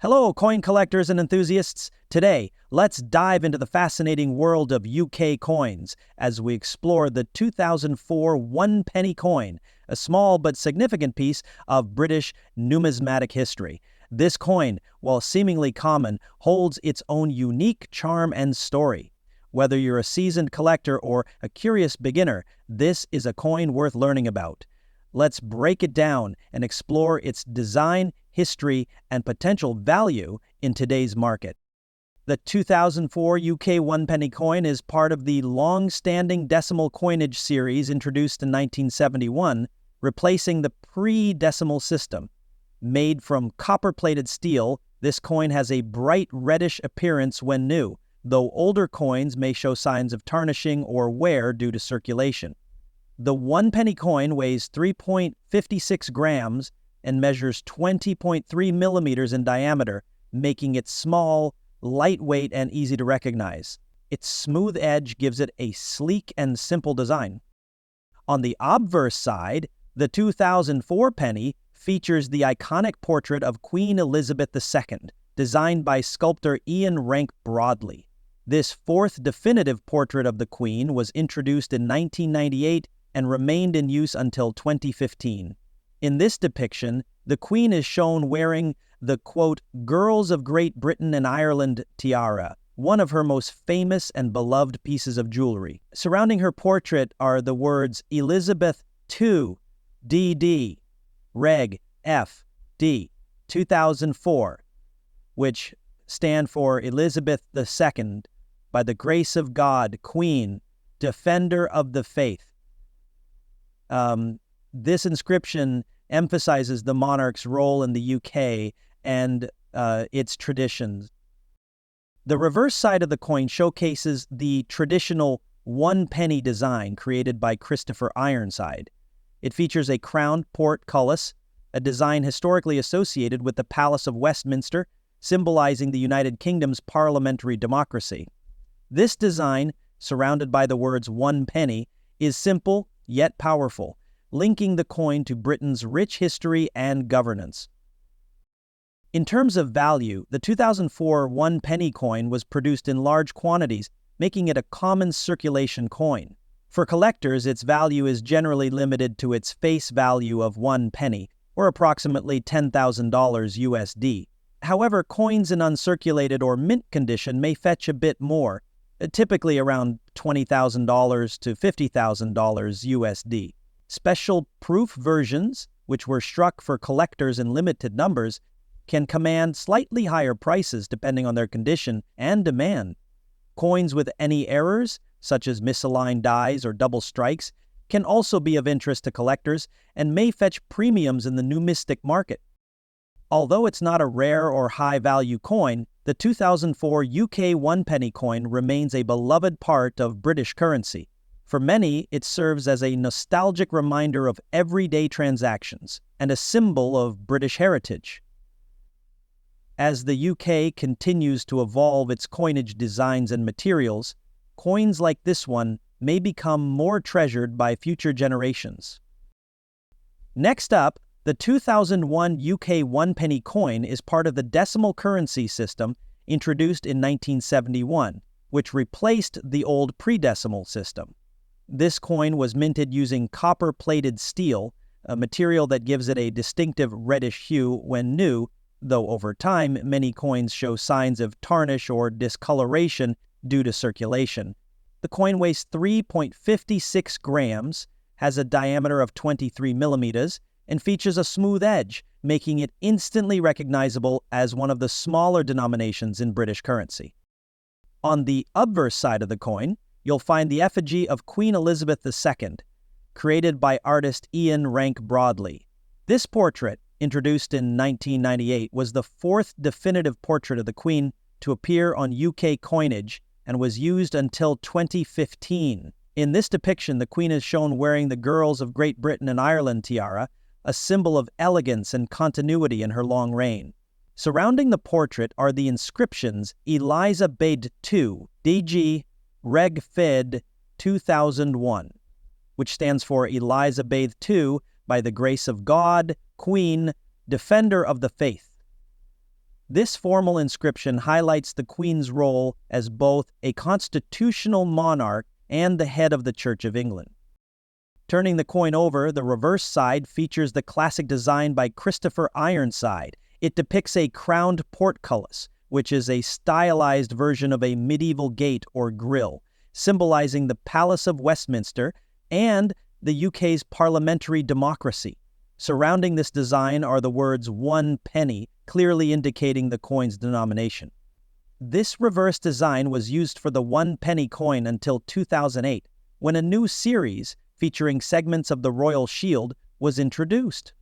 Hello, coin collectors and enthusiasts. Today, let's dive into the fascinating world of UK coins as we explore the 2004 one-penny coin, a small but significant piece of British numismatic history. This coin, while seemingly common, holds its own unique charm and story. Whether you're a seasoned collector or a curious beginner, this is a coin worth learning about. Let's break it down and explore its design, history, and potential value in today's market. The 2004 UK one-penny coin is part of the long-standing decimal coinage series introduced in 1971, replacing the pre-decimal system. Made from copper-plated steel, this coin has a bright reddish appearance when new, though older coins may show signs of tarnishing or wear due to circulation. The one-penny coin weighs 3.56 grams and measures 20.3 millimeters in diameter, making it small, lightweight, and easy to recognize. Its smooth edge gives it a sleek and simple design. On the obverse side, the 2004 penny features the iconic portrait of Queen Elizabeth II, designed by sculptor Ian Rank Broadley. This fourth definitive portrait of the Queen was introduced in 1998 and remained in use until 2015. In this depiction, the Queen is shown wearing the, quote, Girls of Great Britain and Ireland tiara, one of her most famous and beloved pieces of jewelry. Surrounding her portrait are the words Elizabeth II, DD, Reg F D, 2004, which stand for Elizabeth II, by the grace of God, Queen, Defender of the Faith. This inscription emphasizes the monarch's role in the UK and its traditions. The reverse side of the coin showcases the traditional one-penny design created by Christopher Ironside. It features a crowned portcullis, a design historically associated with the Palace of Westminster, symbolizing the United Kingdom's parliamentary democracy. This design, surrounded by the words one penny, is simple yet powerful, linking the coin to Britain's rich history and governance. In terms of value, the 2004 one-penny coin was produced in large quantities, making it a common circulation coin. For collectors, its value is generally limited to its face value of 1 penny, or approximately $10,000 USD. However, coins in uncirculated or mint condition may fetch a bit more, typically around $20,000 to $50,000 USD. Special proof versions, which were struck for collectors in limited numbers, can command slightly higher prices depending on their condition and demand. Coins with any errors, such as misaligned dies or double strikes, can also be of interest to collectors and may fetch premiums in the numismatic market. Although it's not a rare or high-value coin, the 2004 UK one-penny coin remains a beloved part of British currency. For many, it serves as a nostalgic reminder of everyday transactions and a symbol of British heritage. As the UK continues to evolve its coinage designs and materials, coins like this one may become more treasured by future generations. Next up, the 2001 UK one-penny coin is part of the decimal currency system introduced in 1971, which replaced the old pre-decimal system. This coin was minted using copper-plated steel, a material that gives it a distinctive reddish hue when new, though over time many coins show signs of tarnish or discoloration due to circulation. The coin weighs 3.56 grams, has a diameter of 23 millimeters, and features a smooth edge, making it instantly recognizable as one of the smaller denominations in British currency. On the obverse side of the coin, you'll find the effigy of Queen Elizabeth II, created by artist Ian Rank Broadley. This portrait, introduced in 1998, was the fourth definitive portrait of the Queen to appear on UK coinage and was used until 2015. In this depiction, the Queen is shown wearing the Girls of Great Britain and Ireland tiara, a symbol of elegance and continuity in her long reign. Surrounding the portrait are the inscriptions Elizabeth II, DG, Reg Fid, 2001, which stands for Elizabeth II, by the grace of God, Queen, Defender of the Faith. This formal inscription highlights the Queen's role as both a constitutional monarch and the head of the Church of England. Turning the coin over, the reverse side features the classic design by Christopher Ironside. It depicts a crowned portcullis, which is a stylized version of a medieval gate or grille, symbolizing the Palace of Westminster and the UK's parliamentary democracy. Surrounding this design are the words 1 penny, clearly indicating the coin's denomination. This reverse design was used for the 1 penny coin until 2008, when a new series featuring segments of the Royal Shield was introduced.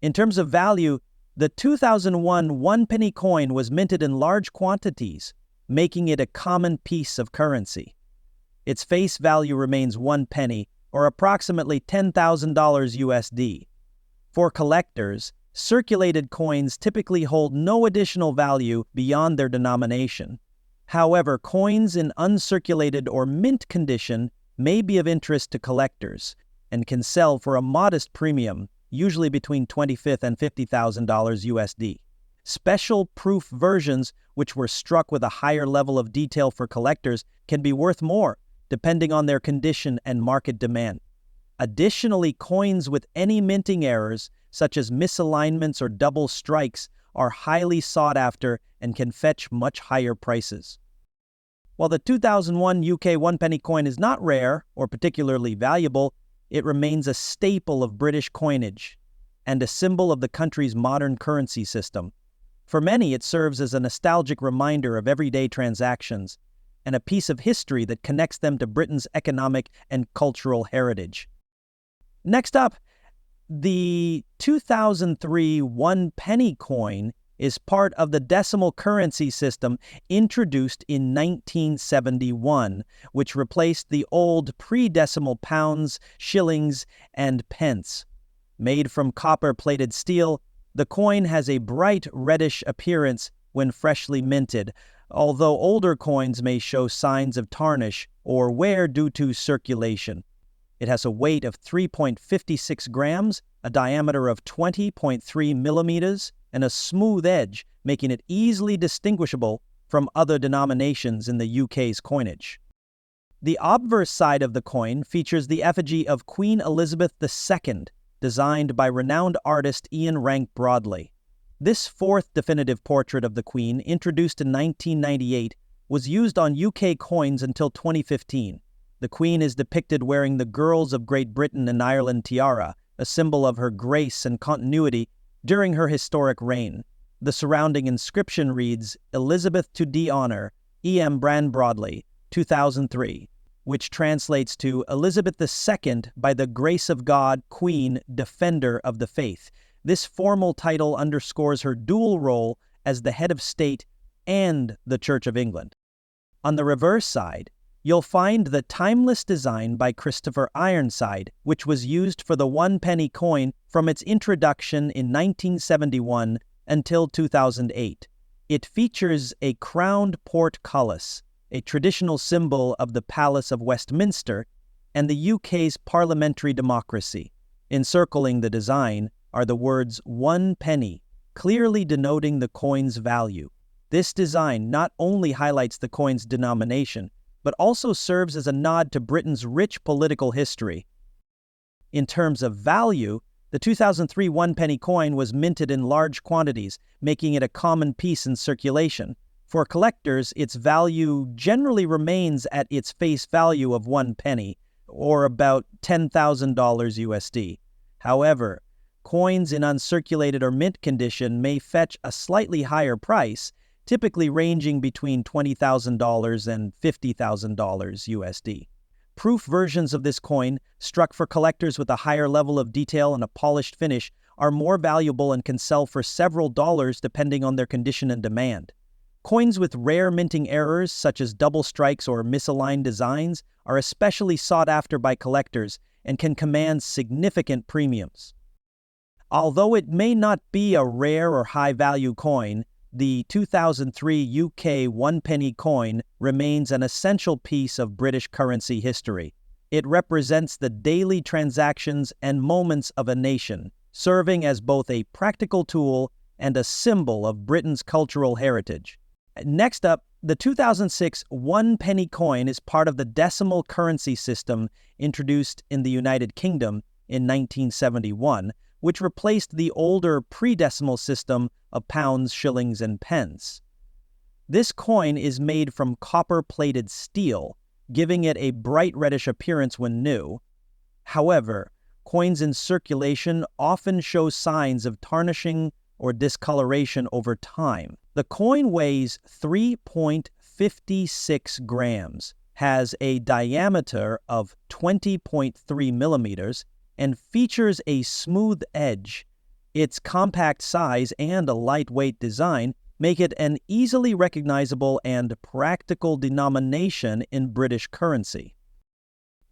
In terms of value, the 2001 1 penny coin was minted in large quantities, making it a common piece of currency. Its face value remains 1 penny, or approximately $10,000 USD. For collectors, circulated coins typically hold no additional value beyond their denomination. However, coins in uncirculated or mint condition may be of interest to collectors and can sell for a modest premium, usually between $25,000 and $50,000 USD. Special proof versions, which were struck with a higher level of detail for collectors, can be worth more, depending on their condition and market demand. Additionally, coins with any minting errors, such as misalignments or double strikes, are highly sought after and can fetch much higher prices. While the 2001 UK 1 penny coin is not rare or particularly valuable, it remains a staple of British coinage and a symbol of the country's modern currency system. For many, it serves as a nostalgic reminder of everyday transactions and a piece of history that connects them to Britain's economic and cultural heritage. Next up, the 2003 1 penny coin is part of the decimal currency system introduced in 1971, which replaced the old pre-decimal pounds, shillings, and pence. Made from copper-plated steel, the coin has a bright reddish appearance when freshly minted, although older coins may show signs of tarnish or wear due to circulation. It has a weight of 3.56 grams, a diameter of 20.3 millimeters, and a smooth edge, making it easily distinguishable from other denominations in the UK's coinage. The obverse side of the coin features the effigy of Queen Elizabeth II, designed by renowned artist Ian Rank Broadley. This fourth definitive portrait of the Queen, introduced in 1998, was used on UK coins until 2015. The Queen is depicted wearing the Girls of Great Britain and Ireland tiara, a symbol of her grace and continuity during her historic reign. The surrounding inscription reads, Elizabeth to D. Honor, E.M. Brand Broadley, 2003, which translates to Elizabeth II by the grace of God, Queen, Defender of the Faith. This formal title underscores her dual role as the head of state and the Church of England. On the reverse side, you'll find the timeless design by Christopher Ironside, which was used for the 1 penny coin from its introduction in 1971 until 2008. It features a crowned portcullis, a traditional symbol of the Palace of Westminster and the UK's parliamentary democracy. Encircling the design are the words 1 penny, clearly denoting the coin's value. This design not only highlights the coin's denomination, but also serves as a nod to Britain's rich political history. In terms of value, the 2003 1 penny coin was minted in large quantities, making it a common piece in circulation. For collectors, its value generally remains at its face value of 1 penny, or about $10,000 USD. However, coins in uncirculated or mint condition may fetch a slightly higher price, typically ranging between $20,000 and $50,000 USD. Proof versions of this coin, struck for collectors with a higher level of detail and a polished finish, are more valuable and can sell for several dollars depending on their condition and demand. Coins with rare minting errors, such as double strikes or misaligned designs, are especially sought after by collectors and can command significant premiums. Although it may not be a rare or high-value coin, the 2003 UK 1 penny coin remains an essential piece of British currency history. It represents the daily transactions and moments of a nation, serving as both a practical tool and a symbol of Britain's cultural heritage. Next up, the 2006 one-penny coin is part of the decimal currency system introduced in the United Kingdom in 1971, which replaced the older pre-decimal system of pounds, shillings, and pence. This coin is made from copper-plated steel, giving it a bright reddish appearance when new. However, coins in circulation often show signs of tarnishing or discoloration over time. The coin weighs 3.56 grams, has a diameter of 20.3 millimeters, and features a smooth edge. Its compact size and a lightweight design make it an easily recognizable and practical denomination in British currency.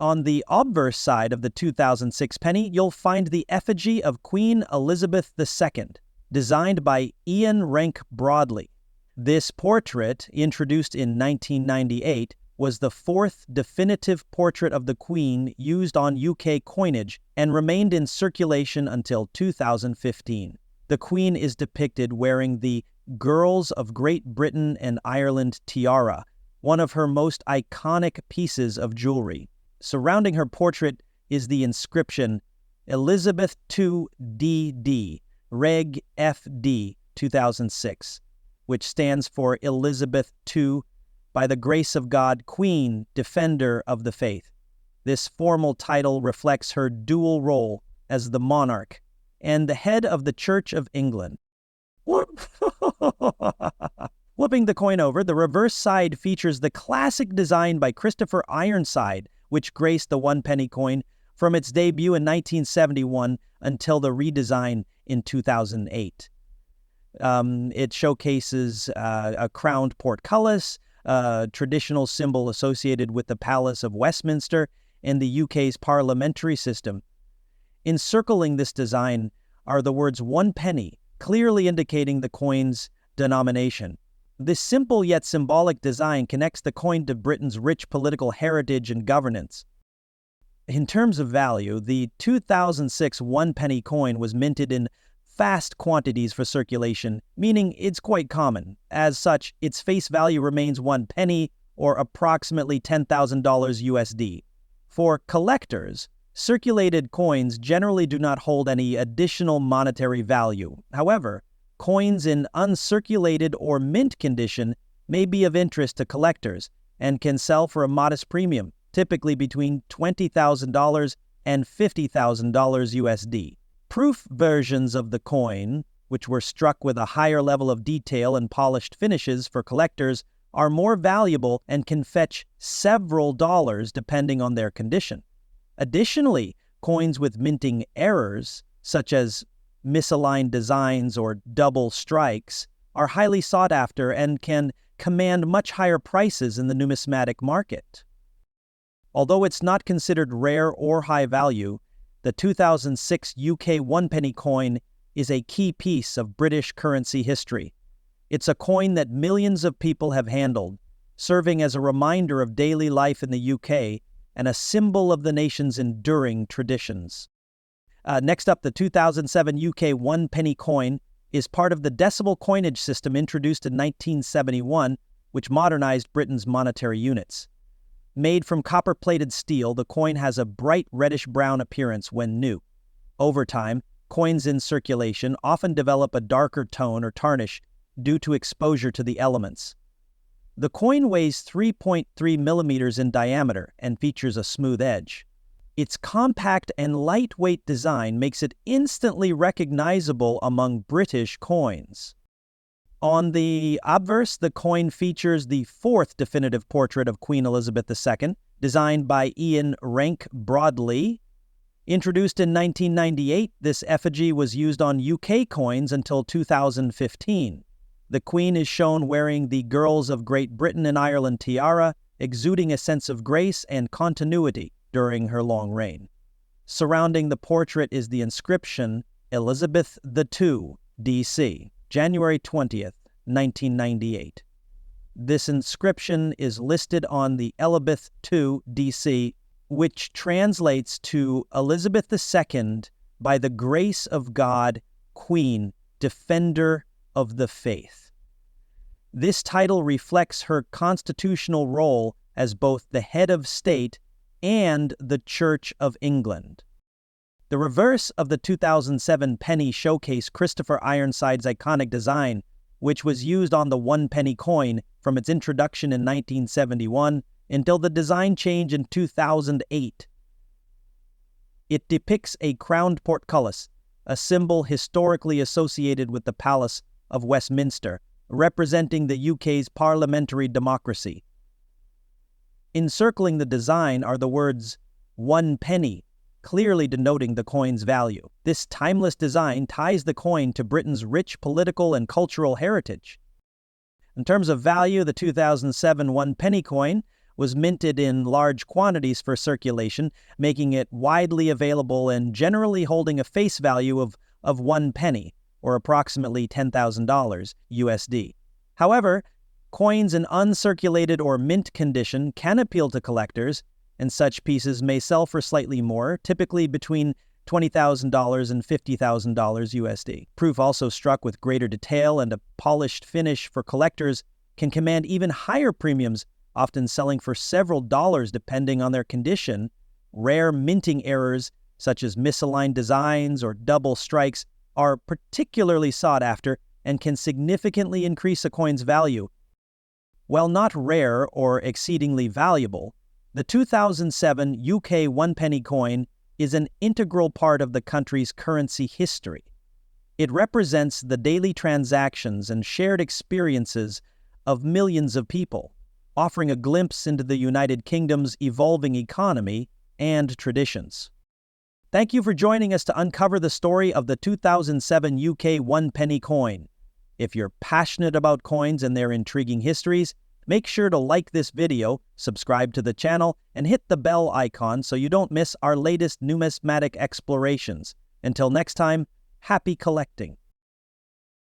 On the obverse side of the 2006 penny, you'll find the effigy of Queen Elizabeth II, designed by Ian Rank Broadley. This portrait, introduced in 1998, was the fourth definitive portrait of the Queen used on UK coinage and remained in circulation until 2015. The Queen is depicted wearing the Girls of Great Britain and Ireland tiara, one of her most iconic pieces of jewelry. Surrounding her portrait is the inscription Elizabeth II DD, Reg FD 2006, which stands for Elizabeth II, by the grace of God, Queen, Defender of the Faith. This formal title reflects her dual role as the monarch and the head of the Church of England. Flipping the coin over, the reverse side features the classic design by Christopher Ironside, which graced the one-penny coin from its debut in 1971 until the redesign in 2008. It showcases a crowned portcullis, a traditional symbol associated with the Palace of Westminster and the UK's parliamentary system. Encircling this design are the words one penny, clearly indicating the coin's denomination. This simple yet symbolic design connects the coin to Britain's rich political heritage and governance. In terms of value, the 2006 one-penny coin was minted in vast quantities for circulation, meaning it's quite common. As such, its face value remains 1 penny, or approximately $10,000 USD. For collectors, circulated coins generally do not hold any additional monetary value. However, coins in uncirculated or mint condition may be of interest to collectors and can sell for a modest premium, typically between $20,000 and $50,000 USD. Proof versions of the coin, which were struck with a higher level of detail and polished finishes for collectors, are more valuable and can fetch several dollars depending on their condition. Additionally, coins with minting errors, such as misaligned designs or double strikes, are highly sought after and can command much higher prices in the numismatic market. Although it's not considered rare or high value, the 2006 UK one-penny coin is a key piece of British currency history. It's a coin that millions of people have handled, serving as a reminder of daily life in the UK and a symbol of the nation's enduring traditions. Next up, the 2007 UK one-penny coin is part of the decimal coinage system introduced in 1971, which modernized Britain's monetary units. Made from copper-plated steel, the coin has a bright reddish-brown appearance when new. Over time, coins in circulation often develop a darker tone or tarnish due to exposure to the elements. The coin weighs 3.3 millimeters in diameter and features a smooth edge. Its compact and lightweight design makes it instantly recognizable among British coins. On the obverse, the coin features the fourth definitive portrait of Queen Elizabeth II, designed by Ian Rank Broadley. Introduced in 1998, this effigy was used on UK coins until 2015. The Queen is shown wearing the Girls of Great Britain and Ireland tiara, exuding a sense of grace and continuity during her long reign. Surrounding the portrait is the inscription, Elizabeth II, D.C., January 20th, 1998. This inscription is listed on the Elizabeth II, D.C., which translates to Elizabeth II, by the grace of God, Queen, Defender of the Faith. This title reflects her constitutional role as both the head of state and the Church of England. The reverse of the 2007 penny showcase Christopher Ironside's iconic design, which was used on the 1 penny coin from its introduction in 1971 until the design change in 2008. It depicts a crowned portcullis, a symbol historically associated with the Palace of Westminster, representing the UK's parliamentary democracy. Encircling the design are the words, "1 penny," clearly denoting the coin's value. This timeless design ties the coin to Britain's rich political and cultural heritage. In terms of value, the 2007 1 penny coin was minted in large quantities for circulation, making it widely available and generally holding a face value of 1 penny, or approximately $10,000 USD. However, coins in uncirculated or mint condition can appeal to collectors, and such pieces may sell for slightly more, typically between $20,000 and $50,000 USD. Proof also struck with greater detail and a polished finish for collectors can command even higher premiums, often selling for several dollars depending on their condition. Rare minting errors, such as misaligned designs or double strikes, are particularly sought after and can significantly increase a coin's value. While not rare or exceedingly valuable, the 2007 UK 1 penny coin is an integral part of the country's currency history. It represents the daily transactions and shared experiences of millions of people, offering a glimpse into the United Kingdom's evolving economy and traditions. Thank you for joining us to uncover the story of the 2007 UK 1 penny coin. If you're passionate about coins and their intriguing histories, make sure to like this video, subscribe to the channel, and hit the bell icon so you don't miss our latest numismatic explorations. Until next time, happy collecting.